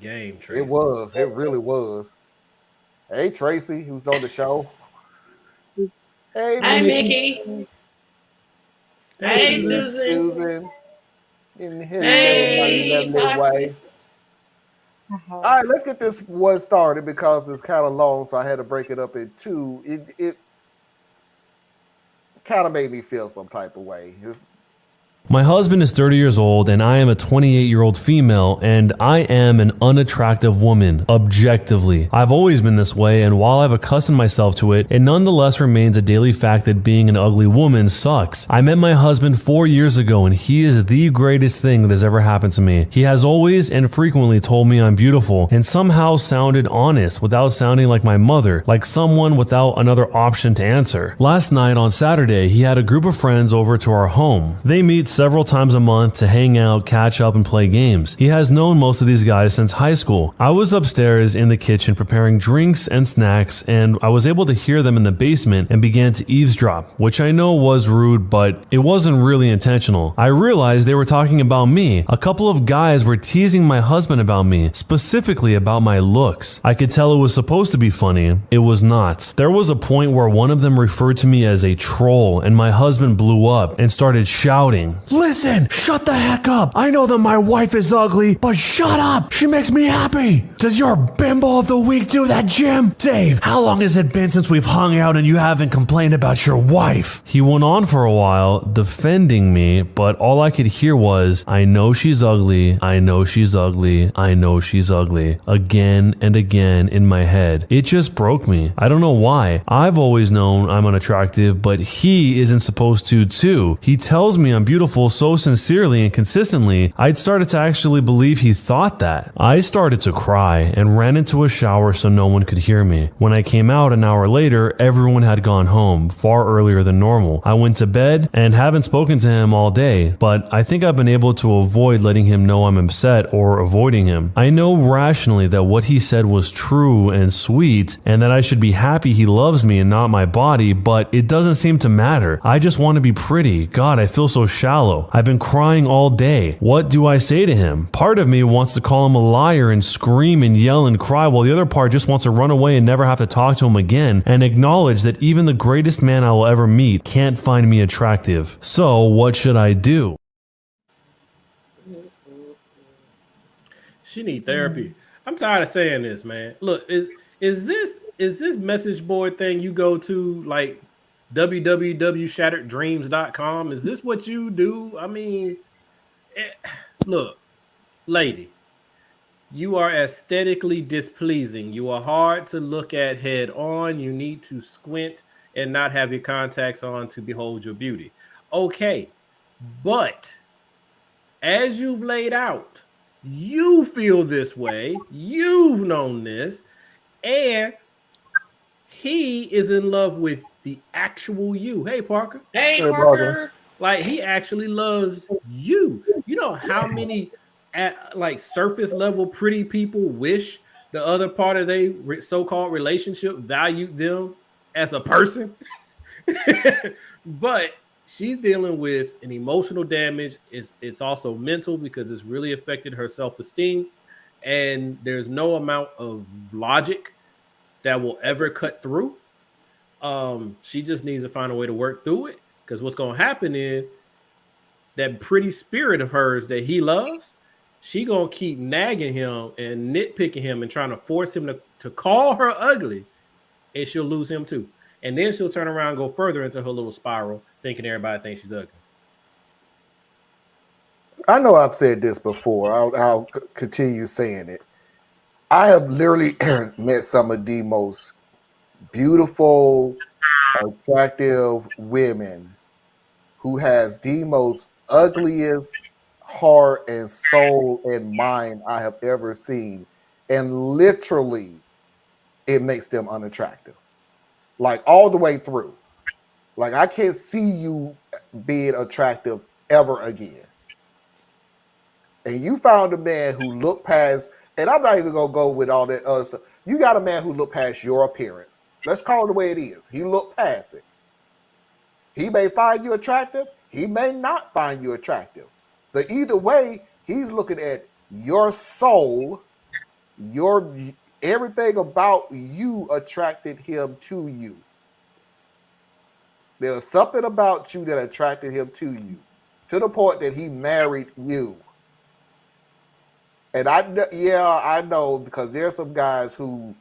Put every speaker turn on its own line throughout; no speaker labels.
game,
It
Tracy.
was. It really was. Hey, Tracy, who's on the show. Hey,
Hi,
Nikki.
Mickey.
Hey,
Hey,
Susan.
Susan.
Susan. And hello, my
Hey,
lovely
Foxy.
wife. All right, let's get this one started because it's kind of long, so I had to break it up in two. It kind of made me feel some type of way.
My husband is 30 years old and I am a 28-year-old female and I am an unattractive woman, objectively. I've always been this way and while I've accustomed myself to it, it nonetheless remains a daily fact that being an ugly woman sucks. I met my husband 4 years ago and he is the greatest thing that has ever happened to me. He has always and frequently told me I'm beautiful and somehow sounded honest without sounding like my mother, like someone without another option to answer. Last night on Saturday, he had a group of friends over to our home. They meet several times a month to hang out, catch up, and play games. He has known most of these guys since high school. I was upstairs in the kitchen preparing drinks and snacks, and I was able to hear them in the basement and began to eavesdrop, which I know was rude, but it wasn't really intentional. I realized they were talking about me. A couple of guys were teasing my husband about me, specifically about my looks. I could tell it was supposed to be funny. It was not. There was a point where one of them referred to me as a troll, and my husband blew up and started shouting, "Listen, shut the heck up. I know that my wife is ugly, but shut up. She makes me happy. Does your bimbo of the week do that, Jim? Dave, how long has it been since we've hung out and you haven't complained about your wife?" He went on for a while, defending me, but all I could hear was, "I know she's ugly. I know she's ugly. I know she's ugly," again and again in my head. It just broke me. I don't know why. I've always known I'm unattractive, but he isn't supposed to too. He tells me I'm beautiful so sincerely and consistently, I'd started to actually believe he thought that. I started to cry and ran into a shower so no one could hear me. When I came out an hour later, everyone had gone home, far earlier than normal. I went to bed and haven't spoken to him all day, but I think I've been able to avoid letting him know I'm upset or avoiding him. I know rationally that what he said was true and sweet, and that I should be happy he loves me and not my body, but it doesn't seem to matter. I just want to be pretty. God, I feel so shallow. I've been crying all day. What do I say to him? Part of me wants to call him a liar and scream and yell and cry, while the other part just wants to run away and never have to talk to him again and acknowledge that even the greatest man I will ever meet can't find me attractive. So what should I do?
She need therapy. I'm tired of saying this, man. Look, is this message board thing you go to like www.shattereddreams.com? Is this what you do? I mean, look, lady, you are aesthetically displeasing. You are hard to look at head on. You need to squint and not have your contacts on to behold your beauty. Okay, but as you've laid out, you feel this way. You've known this, and he is in love with the actual you. Hey, Parker.
Hey,
Hey, brother.
Parker.
Like he actually loves you. You know how many like surface level pretty people wish the other part of their so-called relationship valued them as a person? But she's dealing with an emotional damage. It's also mental because it's really affected her self-esteem. And there's no amount of logic that will ever cut through. She just needs to find a way to work through it. Because what's gonna happen is that pretty spirit of hers that he loves, she gonna keep nagging him and nitpicking him and trying to force him to call her ugly, and she'll lose him too. And then she'll turn around and go further into her little spiral, thinking everybody thinks she's ugly.
I know I've said this before. I'll continue saying it. I have literally met some of the most beautiful, attractive women who has the most ugliest heart and soul and mind I have ever seen. And literally, it makes them unattractive. Like all the way through. Like I can't see you being attractive ever again. And you found a man who looked past, and I'm not even gonna go with all that other stuff. You got a man who looked past your appearance. Let's call it the way it is. He looked past it. He may find you attractive, he may not find you attractive. But either way, he's looking at your soul Your everything about you attracted him to you. There was something about you that attracted him to you, to the point that he married you. And I know, because there's some guys who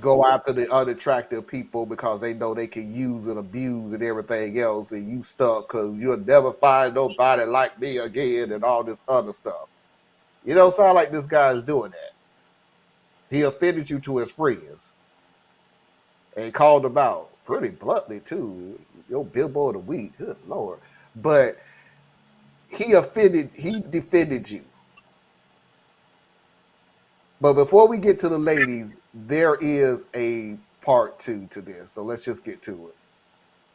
go after the unattractive people because they know they can use and abuse and everything else, and you stuck because you'll never find nobody like me again and all this other stuff. You don't sound like this guy is doing that. He offended you to his friends and called them out pretty bluntly too. Your billboard of the week, good Lord. But he defended you. But before we get to the ladies, there is a part 2 to this. So let's just get to it.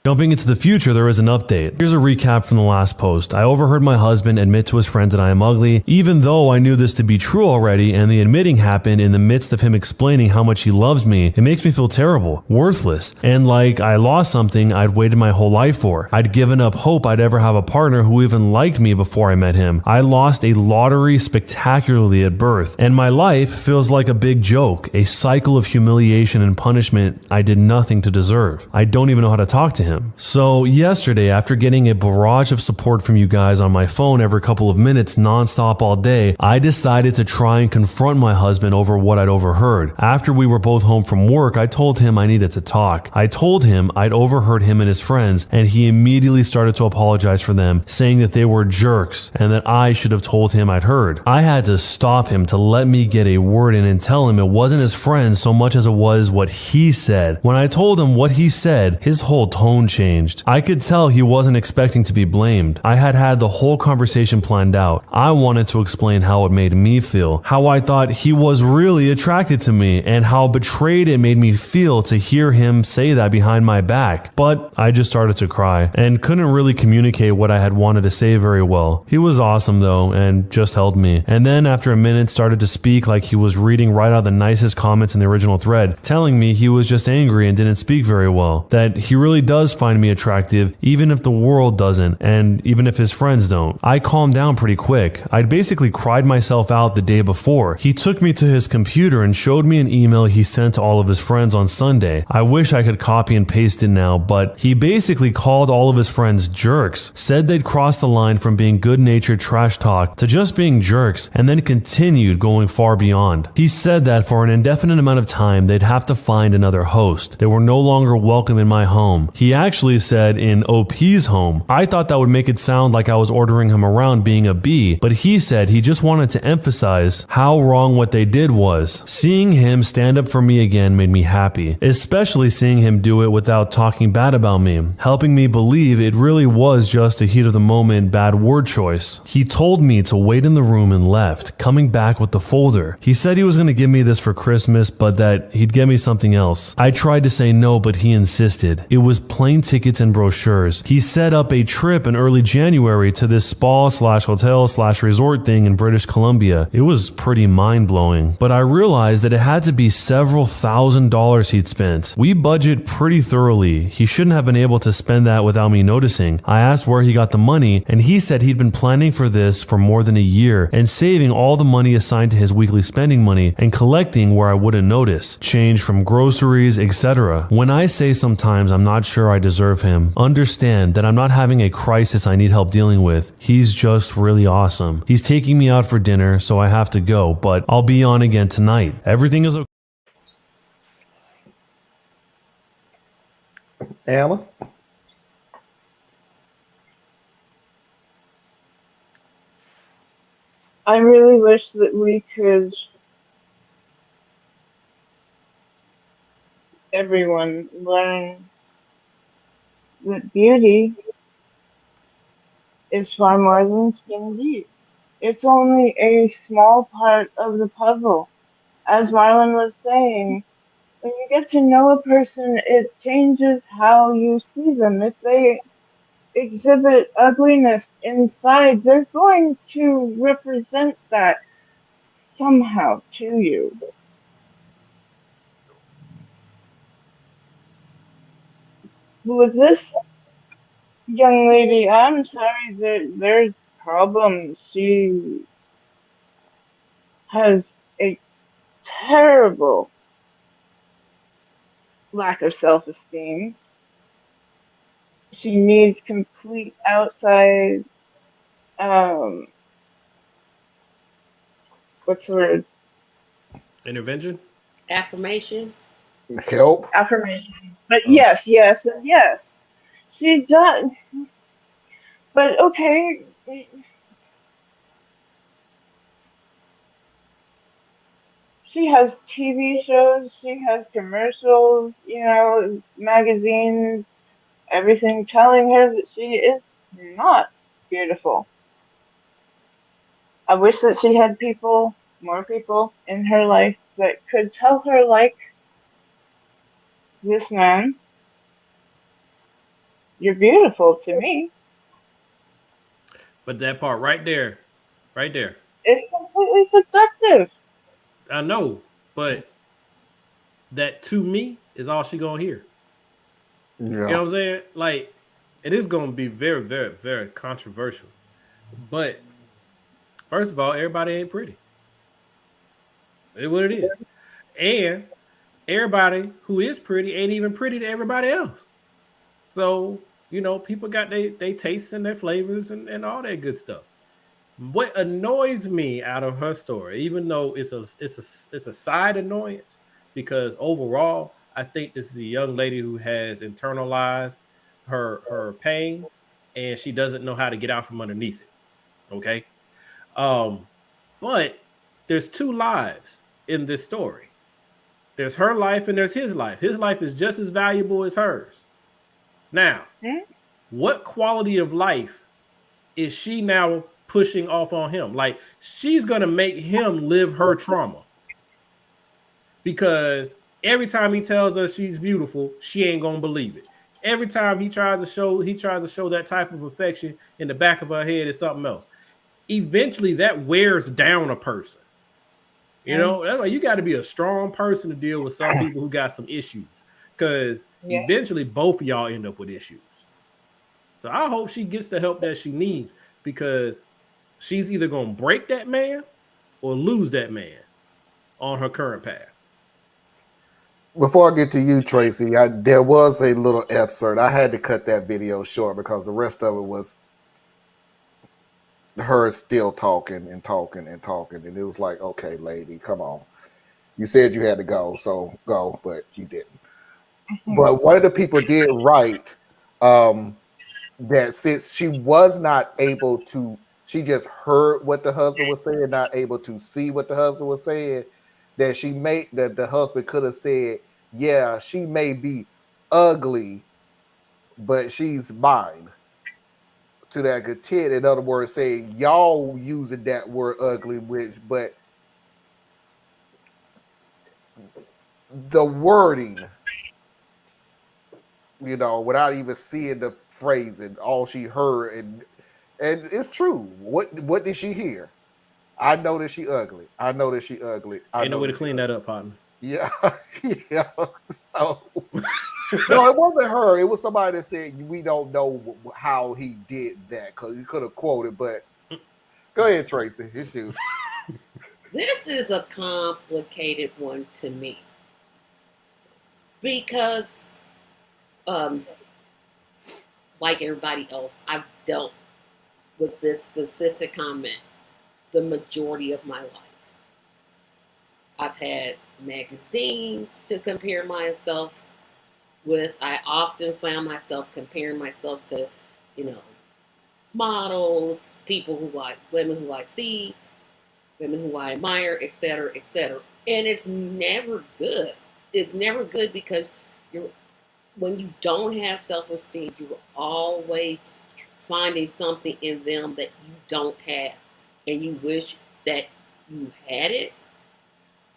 Jumping into the future, there is an update. Here's a recap from the last post. I overheard my husband admit to his friends that I am ugly, even though I knew this to be true already, and the admitting happened in the midst of him explaining how much he loves me. It makes me feel terrible, worthless, and like I lost something I'd waited my whole life for. I'd given up hope I'd ever have a partner who even liked me before I met him. I lost a lottery spectacularly at birth, and my life feels like a big joke, a cycle of humiliation and punishment I did nothing to deserve. I don't even know how to talk to him. So yesterday, after getting a barrage of support from you guys on my phone every couple of minutes nonstop all day, I decided to try and confront my husband over what I'd overheard. After we were both home from work, I told him I needed to talk. I told him I'd overheard him and his friends, and he immediately started to apologize for them, saying that they were jerks and that I should have told him I'd heard. I had to stop him to let me get a word in and tell him it wasn't his friends so much as it was what he said. When I told him what he said, his whole tone changed. I could tell he wasn't expecting to be blamed. I had the whole conversation planned out. I wanted to explain how it made me feel, how I thought he was really attracted to me, and how betrayed it made me feel to hear him say that behind my back. But I just started to cry and couldn't really communicate what I had wanted to say very well. He was awesome though, and just held me. And then after a minute started to speak like he was reading right out the nicest comments in the original thread, telling me he was just angry and didn't speak very well, that he really does find me attractive even if the world doesn't, and even if his friends don't. I calmed down pretty quick. I'd basically cried myself out the day before. He took me to his computer and showed me an email he sent to all of his friends on Sunday. I wish I could copy and paste it now, but he basically called all of his friends jerks, said they'd crossed the line from being good-natured trash talk to just being jerks, and then continued going far beyond. He said that for an indefinite amount of time they'd have to find another host. They were no longer welcome in my home. He actually said in OP's home. I thought that would make it sound like I was ordering him around being a B, but he said he just wanted to emphasize how wrong what they did was. Seeing him stand up for me again made me happy, especially seeing him do it without talking bad about me, helping me believe it really was just a heat of the moment bad word choice. He told me to wait in the room and left, coming back with the folder. He said he was going to give me this for Christmas, but that he'd get me something else. I tried to say no, but he insisted. It was plane tickets and brochures. He set up a trip in early January to this spa/hotel/resort thing in British Columbia. It was pretty mind-blowing, but I realized that it had to be several $1,000s he'd spent. We budget pretty thoroughly. He shouldn't have been able to spend that without me noticing. I asked where he got the money, and he said he'd been planning for this for more than a year and saving all the money assigned to his weekly spending money and collecting where I wouldn't notice, change from groceries, etc. When I say sometimes I'm not sure I deserve him, understand that I'm not having a crisis I need help dealing with. He's just really awesome. He's taking me out for dinner, so I have to go, but I'll be on again tonight. Everything is okay.
Emma?
I really wish that we could, everyone, learn that beauty is far more than skin deep. It's only a small part of the puzzle. As Marlon was saying, when you get to know a person, it changes how you see them. If they exhibit ugliness inside, they're going to represent that somehow to you. With this young lady, I'm sorry that there's problems. She has a terrible lack of self-esteem. She needs complete outside, um, what's the word?
Intervention.
Affirmation.
Help.
Affirmation. But
Oh,
yes, yes, and yes. She does. But okay, she has TV shows, she has commercials, magazines, everything telling her that she is not beautiful. I wish that she had more people in her life that could tell her, like this man, you're beautiful to me.
but that part right there.
It's completely subjective.
I know, but that to me is all she gonna hear. You
Yeah.
know what I'm saying? Like, it is gonna be very, very, very controversial. But first of all, everybody ain't pretty. It's what it is. And everybody who is pretty ain't even pretty to everybody else. So, people got they tastes and their flavors and all that good stuff. What annoys me out of her story, even though it's a side annoyance, because overall, I think this is a young lady who has internalized her pain and she doesn't know how to get out from underneath it. Okay. Um, but there's two lives in this story. There's her life and there's his life. His life is just as valuable as hers. Now,
Hmm?
what quality of life is she now pushing off on him? Like, she's going to make him live her trauma because every time he tells her she's beautiful, she ain't going to believe it. Every time he tries to show that type of affection, in the back of her head is something else. Eventually that wears down a person. That's why you got to be a strong person to deal with some people who got some issues, because
Yeah.
eventually both of y'all end up with issues. So I hope she gets the help that she needs, because she's either going to break that man or lose that man on her current path.
Before I get to you, Tracy, there was a little excerpt. I had to cut that video short because the rest of it was her still talking and talking and talking. And it was like, okay, lady, come on. You said you had to go, so go, but you didn't. But one of the people did write that since she was not able to, she just heard what the husband was saying, not able to see what the husband was saying, that the husband could have said, yeah, she may be ugly, but she's mine. To that good tit, in other words, saying y'all using that word ugly, but the wording, without even seeing the phrasing, all she heard, and it's true. What did she hear? I know that she ugly. I know that she ugly. I
Ain't no
know
way to
that
clean that up, partner.
yeah, yeah. So no, it wasn't her. It was somebody that said we don't know how he did that because he could have quoted. But go ahead, Tracy. It's you.
This is a complicated one to me because, like everybody else, I've dealt with this specific comment the majority of my life. I've had magazines to compare myself with. I often found myself comparing myself to, you know, models, women who I see, women who I admire, etc., etc. And it's never good. It's never good because you're when you don't have self-esteem, you're always finding something in them that you don't have, and you wish that you had it.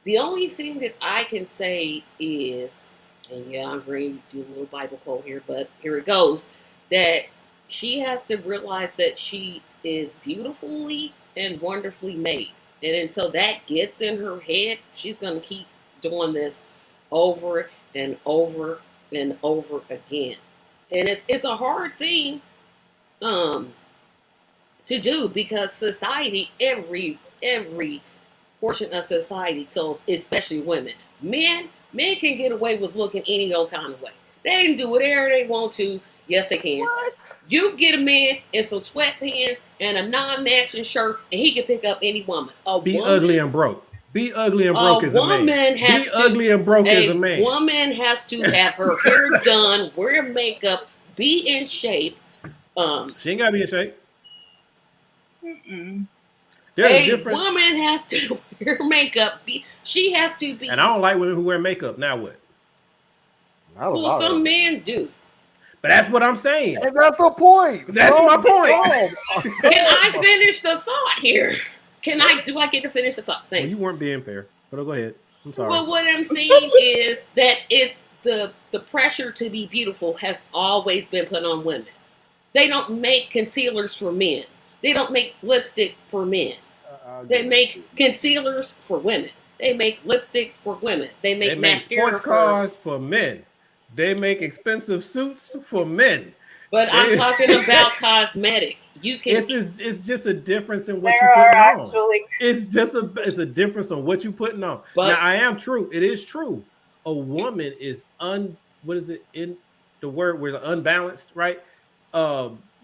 The only thing that I can say is, and yeah, I'm going to do a little Bible quote here, but here it goes, that she has to realize that she is beautifully and wonderfully made. And until that gets in her head, she's going to keep doing this over and over and over again. And it's a hard thing um, to do because society, every portion of society tells, especially women. Men can get away with looking any old kind of way. They can do whatever they want to. Yes, they can.
What?
You get a man in some sweatpants and a non-matching shirt, and he can pick up any woman.
Be ugly and broke. Be ugly and broke as a man. Be ugly and broke as a man.
A woman has to have her hair done, wear makeup, be in shape.
She ain't gotta be in shape.
Mm-mm.
A woman has to wear makeup. She has to be.
And I don't like women who wear makeup. Now what?
Well, some men do.
But that's what I'm saying.
And that's a point.
That's my point.
Can I finish the thought here? Do I get to finish the thought?
Well, you weren't being fair, but go ahead. I'm sorry.
Well, what I'm saying is that it's the pressure to be beautiful has always been put on women. They don't make concealers for men. They don't make lipstick for men. They make concealers for women. They make lipstick for women. They make mascara
sports cars for men. They make expensive suits for men.
But I'm talking about cosmetic. You can.
It's just a difference in what you're putting on. It's a difference on what you're putting on. But now, I am true. It is true. A woman is what is it in the word where unbalanced, right?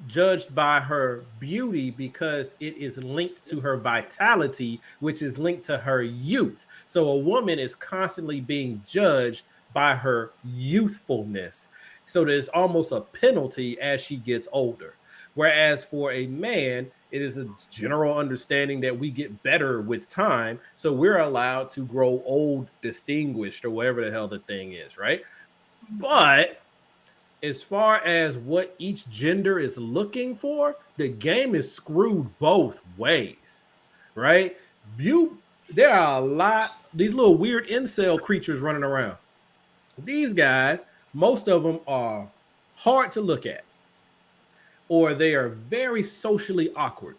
Judged by her beauty because it is linked to her vitality, which is linked to her youth. So a woman is constantly being judged by her youthfulness. So there's almost a penalty as she gets older. Whereas for a man, it is a general understanding that we get better with time. So we're allowed to grow old, distinguished, or whatever the hell the thing is, right? But as far as what each gender is looking for, the game is screwed both ways, right? There are a lot, these little weird incel creatures running around. These guys, most of them are hard to look at, or they are very socially awkward.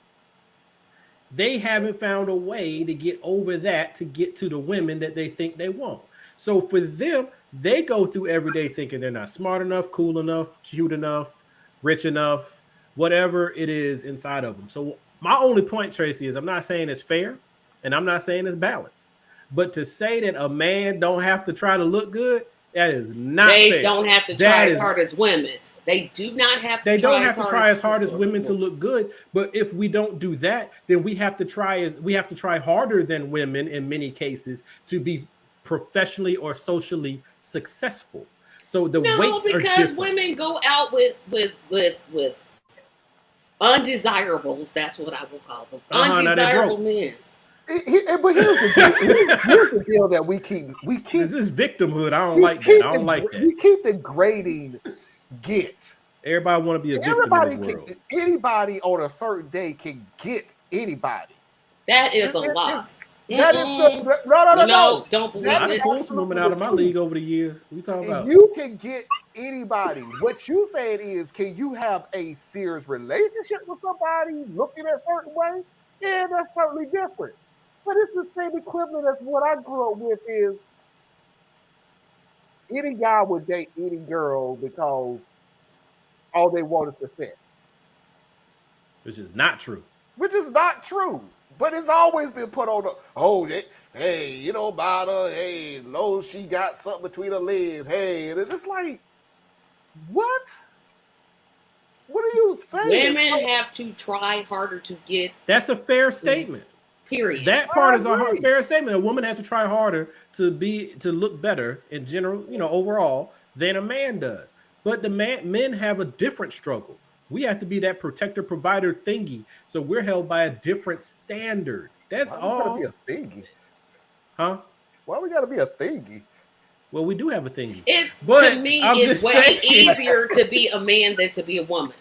They haven't found a way to get over that to get to the women that they think they want. So for them, they go through every day thinking they're not smart enough, cool enough, cute enough, rich enough, whatever it is inside of them. So my only point, Tracy, is I'm not saying it's fair and I'm not saying it's balanced. But to say that a man don't have to try to look good, that is not fair.
They don't have to try as hard as women. They do not have to
They don't have to try as hard as women to look good. But if we don't do that, then we have to try harder than women in many cases to be professionally or socially successful. So the weights are different.
Because women go out with undesirables. That's what I will call them. Undesirable men.
But here's the deal that we keep.
This is victimhood. I don't like that.
We keep degrading.
Everybody want to be a victim in this world.
Anybody on a certain day can get anybody.
That is a lie.
That is no.
Don't believe it.
I pulled some women out of my league over the years. We talking about
you can get anybody. What you saying is, can you have a serious relationship with somebody looking a certain way? Yeah, that's certainly different. But it's the same equivalent as what I grew up with is any guy would date any girl because all they want is the sex.
Which is not true.
But it's always been put on hey, you know about her, hey, know she got something between her legs, hey, and it's like, what? What are you saying?
Women have to try harder to get.
That's a fair statement.
Period.
That part is a fair statement. A woman has to try harder to look better in general, overall, than a man does. But men have a different struggle. We have to be that protector, provider thingy. So we're held by a different standard. That's all.
Why we gotta be a thingy?
Huh?
Why we gotta be a thingy?
Well, we do have a thingy.
To me, it's way easier to be a man than to be a woman.